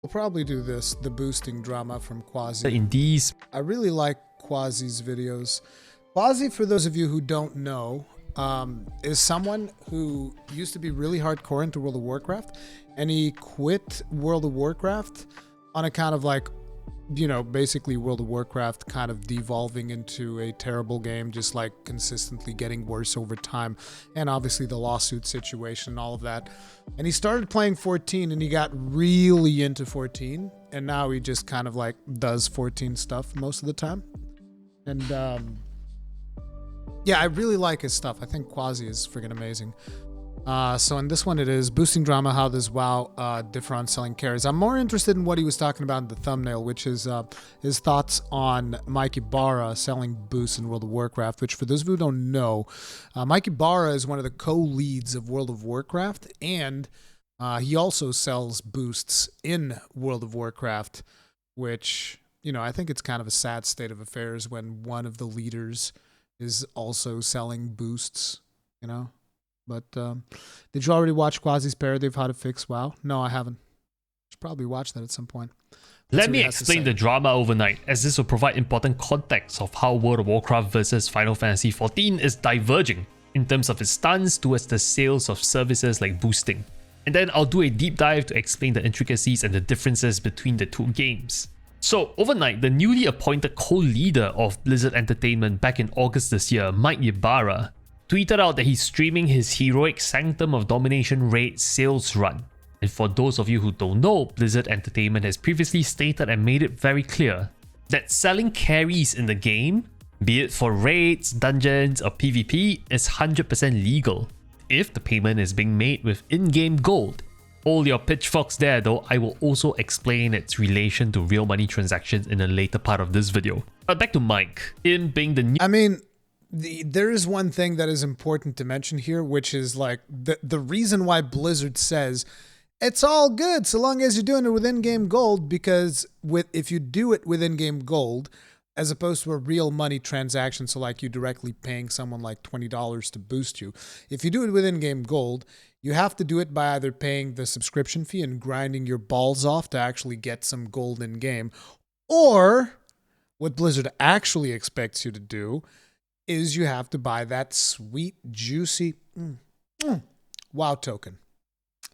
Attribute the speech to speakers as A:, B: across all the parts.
A: We'll probably do this, the boosting drama from Quasi.
B: In these,
A: I really like Quasi's videos. Quasi, for those of you who don't know, is someone who used to be really hardcore into World of Warcraft, and he quit World of Warcraft on account of, like, you know, basically World of Warcraft kind of devolving into a terrible game, just like consistently getting worse over time, and obviously the lawsuit situation and all of that. And he started playing 14 and he got really into 14, and now he just kind of like does 14 stuff most of the time. And yeah, I really like his stuff. I think Quasi is friggin' amazing. So in this one it is boosting drama, how does WoW differ on selling carries. I'm more interested in what he was talking about in the thumbnail, which is his thoughts on Mike Ybarra selling boosts in World of Warcraft, which for those of you who don't know, Mike Ybarra is one of the co-leads of World of Warcraft, and he also sells boosts in World of Warcraft, which, you know, I think it's kind of a sad state of affairs when one of the leaders is also selling boosts, you know? But did you already watch Quasi's parody of how to fix WoW? No, I haven't. Should probably watch that at some point.
B: let me explain the drama overnight, as this will provide important context of how World of Warcraft versus Final Fantasy XIV is diverging in terms of its stance towards the sales of services like boosting. And then I'll do a deep dive to explain the intricacies and the differences between the two games. So overnight, the newly appointed co-leader of Blizzard Entertainment back in August this year, Mike Ybarra, tweeted out that he's streaming his heroic Sanctum of Domination raid sales run. And for those of you who don't know, Blizzard Entertainment has previously stated and made it very clear that selling carries in the game, be it for raids, dungeons, or PvP, is 100% legal if the payment is being made with in-game gold. Hold your pitchforks there though, I will also explain its relation to real money transactions in a later part of this video. But back to Mike, him being the new...
A: I mean, there is one thing that is important to mention here, which is like the reason why Blizzard says it's all good so long as you're doing it with in-game gold, because if you do it with in-game gold, as opposed to a real money transaction, so like you directly paying someone like $20 to boost you, if you do it with in-game gold, you have to do it by either paying the subscription fee and grinding your balls off to actually get some gold in-game, or what Blizzard actually expects you to do is you have to buy that sweet, juicy WoW token.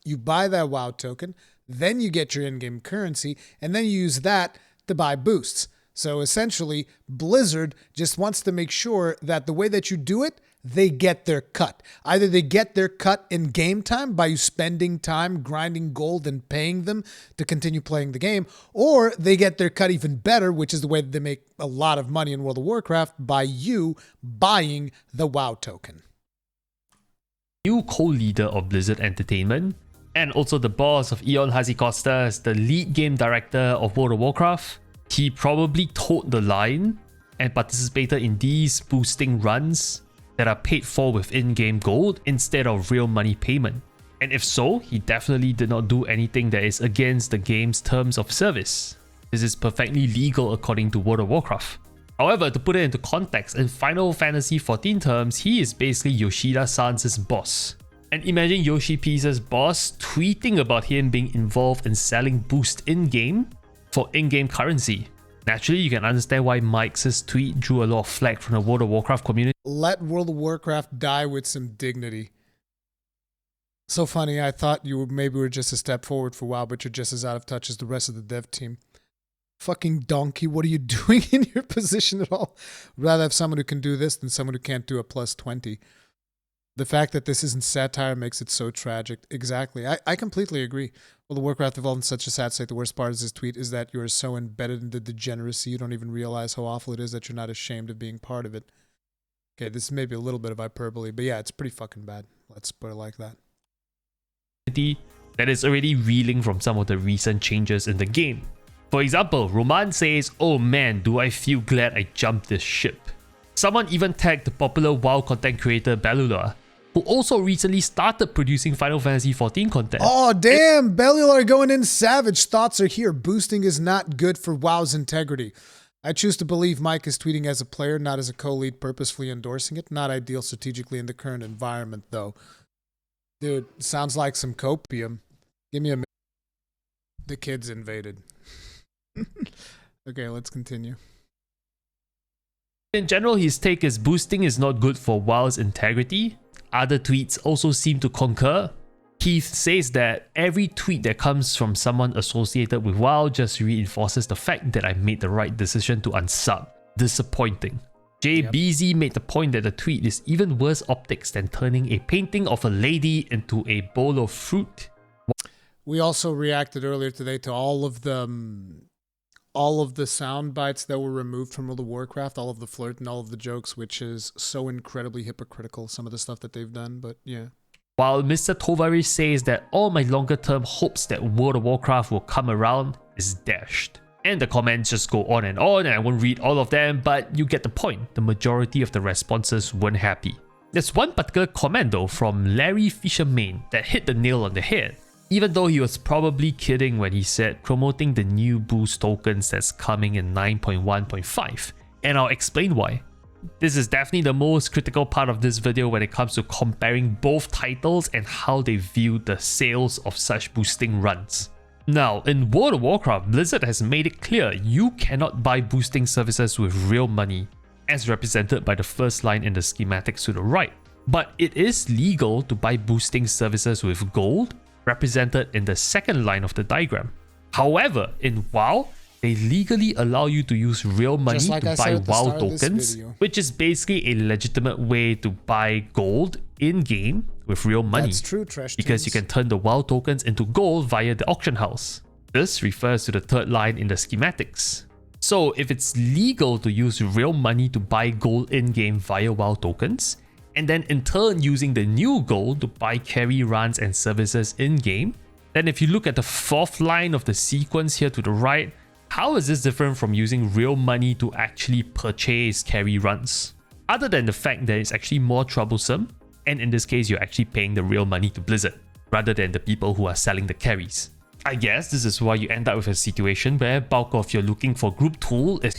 A: You buy that WoW token, then you get your in-game currency, and then you use that to buy boosts. So essentially, Blizzard just wants to make sure that the way that you do it, they get their cut. Either they get their cut in game time by you spending time grinding gold and paying them to continue playing the game, or they get their cut even better, which is the way that they make a lot of money in World of Warcraft, by you buying the WoW token.
B: New co-leader of Blizzard Entertainment, and also the boss of Eon Hazikosta as the lead game director of World of Warcraft, he probably toed the line and participated in these boosting runs that are paid for with in-game gold instead of real money payment. And if so, he definitely did not do anything that is against the game's terms of service. This is perfectly legal according to World of Warcraft. However, to put it into context, in Final Fantasy XIV terms, he is basically Yoshida-san's boss. And imagine Yoshi P's boss tweeting about him being involved in selling boost in-game for in-game currency. Naturally, you can understand why Mike's tweet drew a lot of flack from the World of Warcraft community.
A: Let World of Warcraft die with some dignity. So funny, I thought you maybe were just a step forward for WoW, but you're just as out of touch as the rest of the dev team. Fucking donkey, what are you doing in your position at all? I'd rather have someone who can do this than someone who can't do a plus 20. The fact that this isn't satire makes it so tragic. Exactly. I completely agree. Well, the Warcraft evolved in such a sad state. The worst part of this tweet is that you are so embedded in the degeneracy you don't even realize how awful it is that you're not ashamed of being part of it. Okay, this is maybe a little bit of hyperbole, but yeah, it's pretty fucking bad. Let's put it like that.
B: That is already reeling from some of the recent changes in the game. For example, Roman says, "Oh man, do I feel glad I jumped this ship." Someone even tagged the popular WoW content creator Bellular, who also recently started producing Final Fantasy XIV content.
A: Oh damn, Bellular going in savage. Thoughts are here. Boosting is not good for WoW's integrity. I choose to believe Mike is tweeting as a player, not as a co-lead purposefully endorsing it. Not ideal strategically in the current environment though. Dude, sounds like some copium. Give me a minute. The kids invaded. Okay, let's continue.
B: In general, his take is boosting is not good for WoW's integrity. Other tweets also seem to concur. Keith says that every tweet that comes from someone associated with WoW just reinforces the fact that I made the right decision to unsub. Disappointing. JBZ made the point that the tweet is even worse optics than turning a painting of a lady into a bowl of fruit.
A: We also reacted earlier today to all of the sound bites that were removed from World of Warcraft, all of the flirt and all of the jokes, which is so incredibly hypocritical, some of the stuff that they've done, but yeah.
B: While Mr. Tovari says that all my longer term hopes that World of Warcraft will come around is dashed. And the comments just go on, and I won't read all of them, but you get the point. The majority of the responses weren't happy. There's one particular comment though from Larry Fishermain that hit the nail on the head. Even though he was probably kidding when he said promoting the new boost tokens that's coming in 9.1.5, and I'll explain why. This is definitely the most critical part of this video when it comes to comparing both titles and how they view the sales of such boosting runs. Now, in World of Warcraft, Blizzard has made it clear you cannot buy boosting services with real money, as represented by the first line in the schematics to the right. But it is legal to buy boosting services with gold, represented in the second line of the diagram. However, in WoW, they legally allow you to use real money to buy WoW tokens, which is basically a legitimate way to buy gold in-game with real money.
A: That's true, Trash
B: because
A: Tunes.
B: you can turn the WoW tokens into gold via the auction house. This refers to the third line in the schematics. So if it's legal to use real money to buy gold in-game via WoW tokens, and then in turn using the new gold to buy carry runs and services in-game, then if you look at the fourth line of the sequence here to the right, how is this different from using real money to actually purchase carry runs? Other than the fact that it's actually more troublesome, and in this case you're actually paying the real money to Blizzard, rather than the people who are selling the carries. I guess this is why you end up with a situation where bulk of your looking for group tool is...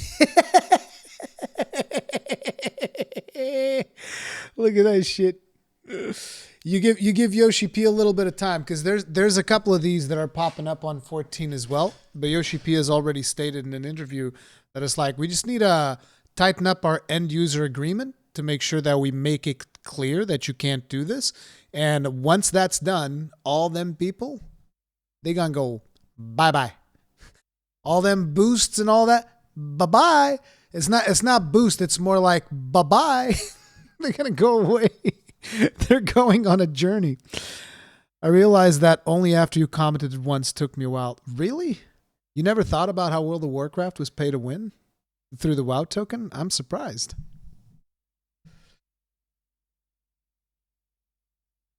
A: Look at that shit. You give Yoshi P a little bit of time, because there's a couple of these that are popping up on 14 as well. But Yoshi P has already stated in an interview that it's like, we just need to tighten up our end user agreement to make sure that we make it clear that you can't do this. And once that's done, all them people, they gonna go bye-bye. All them boosts and all that, bye-bye. It's not boost, it's more like bye-bye. They're gonna go away. They're going on a journey. I realized that only after you commented once took me a while. Really? You never thought about how World of Warcraft was pay to win through the WoW token? I'm surprised.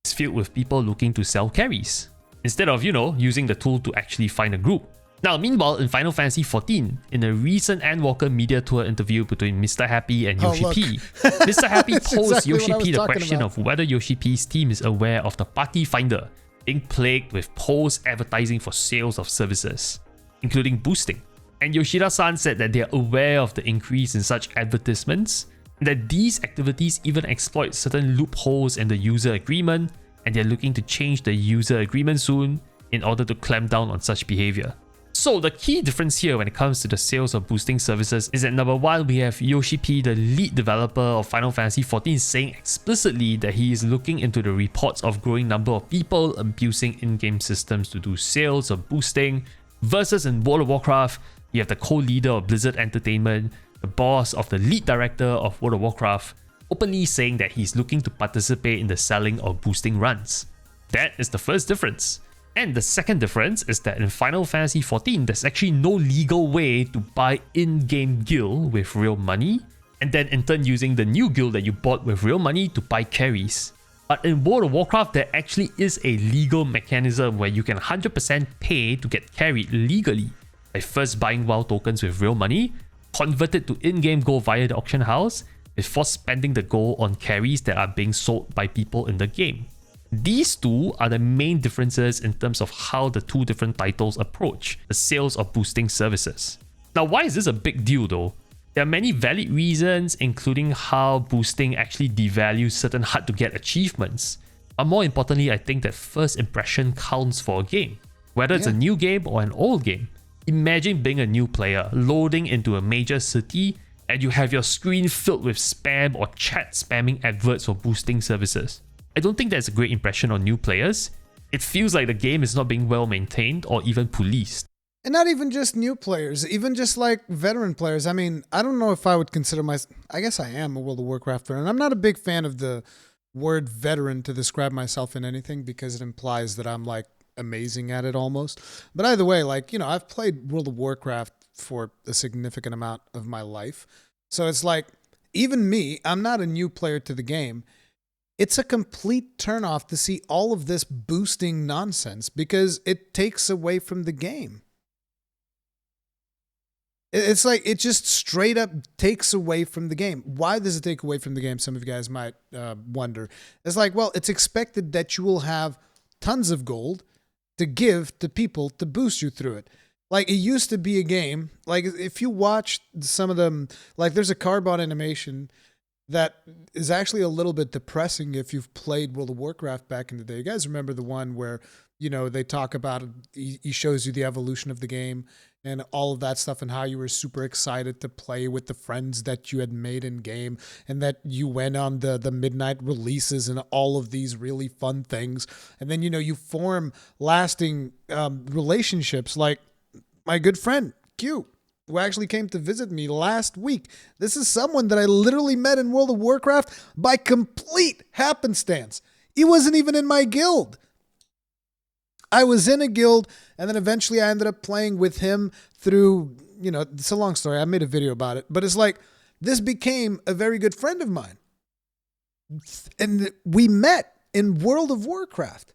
B: It's filled with people looking to sell carries, instead of, using the tool to actually find a group. Now, meanwhile, in Final Fantasy XIV, in a recent Endwalker media tour interview between Mr. Happy and Yoshi P, Mr. Happy posed
A: exactly
B: Yoshi P the question
A: about.
B: of whether Yoshi P's team is aware of the Party Finder being plagued with post advertising for sales of services, including boosting. And Yoshida-san said that they are aware of the increase in such advertisements, and that these activities even exploit certain loopholes in the user agreement, and they're looking to change the user agreement soon in order to clamp down on such behavior. So the key difference here when it comes to the sales of boosting services is that number one, we have Yoshi P, the lead developer of Final Fantasy XIV, saying explicitly that he is looking into the reports of growing number of people abusing in-game systems to do sales of boosting, versus in World of Warcraft, you have the co-leader of Blizzard Entertainment, the boss of the lead director of World of Warcraft, openly saying that he's looking to participate in the selling of boosting runs. That is the first difference. And the second difference is that in Final Fantasy XIV, there's actually no legal way to buy in-game gil with real money, and then in turn using the new gil that you bought with real money to buy carries. But in World of Warcraft, there actually is a legal mechanism where you can 100% pay to get carried legally by first buying WoW tokens with real money, convert it to in-game gold via the auction house, before spending the gold on carries that are being sold by people in the game. These two are the main differences in terms of how the two different titles approach the sales of boosting services. Now, why is this a big deal though? There are many valid reasons, including how boosting actually devalues certain hard to get achievements. But more importantly, I think that first impression counts for a game. Whether it's a new game or an old game, imagine being a new player, loading into a major city, and you have your screen filled with spam or chat spamming adverts for boosting services. I don't think that's a great impression on new players. It feels like the game is not being well maintained or even policed.
A: And not even just new players, even just like veteran players. I mean, I don't know if I would consider I guess I am a World of Warcraft veteran. I'm not a big fan of the word veteran to describe myself in anything because it implies that I'm like amazing at it almost. But either way, like, you know, I've played World of Warcraft for a significant amount of my life. So it's like, even me, I'm not a new player to the game. It's a complete turnoff to see all of this boosting nonsense because it takes away from the game. It's like, it just straight up takes away from the game. Why does it take away from the game? Some of you guys might wonder. It's like, well, it's expected that you will have tons of gold to give to people to boost you through it. Like, it used to be a game. Like, if you watch some of them, like, there's a carbon animation that is actually a little bit depressing if you've played World of Warcraft back in the day. You guys remember the one where, you know, they talk about, he shows you the evolution of the game and all of that stuff and how you were super excited to play with the friends that you had made in game and that you went on the midnight releases and all of these really fun things. And then, you know, you form lasting relationships like my good friend, Q, who actually came to visit me last week. This is someone that I literally met in World of Warcraft by complete happenstance. He wasn't even in my guild. I was in a guild, and then eventually I ended up playing with him through, you know, it's a long story. I made a video about it. But it's like, this became a very good friend of mine. And we met in World of Warcraft.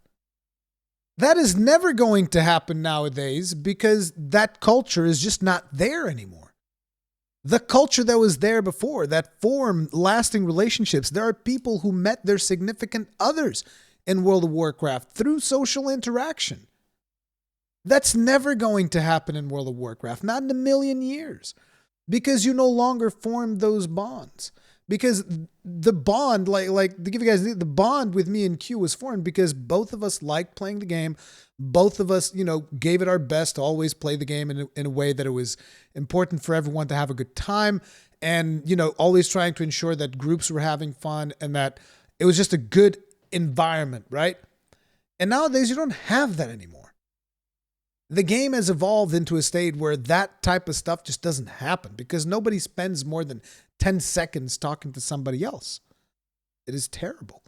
A: That is never going to happen nowadays because that culture is just not there anymore. The culture that was there before, that formed lasting relationships, there are people who met their significant others in World of Warcraft through social interaction. That's never going to happen in World of Warcraft, not in a million years, because you no longer form those bonds. Because the bond, like to give you guys the bond with me and Q was formed because both of us liked playing the game. Both of us, you know, gave it our best to always play the game in a way that it was important for everyone to have a good time. And, you know, always trying to ensure that groups were having fun and that it was just a good environment, right? And nowadays you don't have that anymore. The game has evolved into a state where that type of stuff just doesn't happen because nobody spends more than 10 seconds talking to somebody else. It is terrible.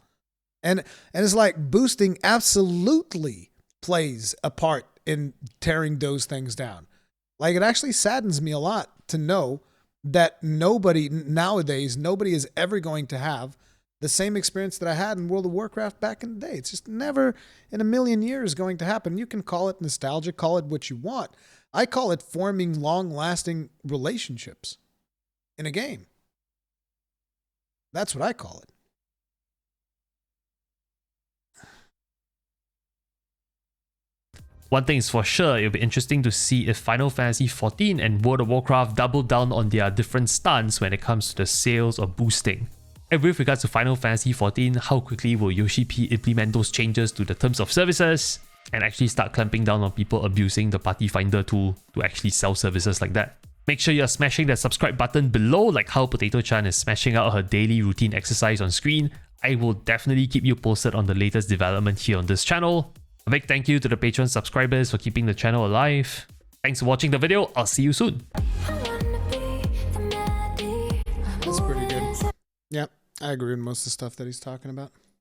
A: And it's like boosting absolutely plays a part in tearing those things down. Like, it actually saddens me a lot to know that nobody is ever going to have the same experience that I had in World of Warcraft back in the day. It's just never in a million years going to happen. You can call it nostalgia, call it what you want. I call it forming long-lasting relationships in a game. That's what I call it.
B: One thing is for sure, it'll be interesting to see if Final Fantasy XIV and World of Warcraft double down on their different stance when it comes to the sales or boosting. And with regards to Final Fantasy XIV, how quickly will Yoshi P implement those changes to the terms of services and actually start clamping down on people abusing the party finder tool to actually sell services like that? Make sure you're smashing that subscribe button below, like how Potato Chan is smashing out her daily routine exercise on screen. I will definitely keep you posted on the latest development here on this channel. A big thank you to the Patreon subscribers for keeping the channel alive. Thanks for watching the video. I'll see you soon.
A: That's pretty good. Yeah, I agree with most of the stuff that he's talking about.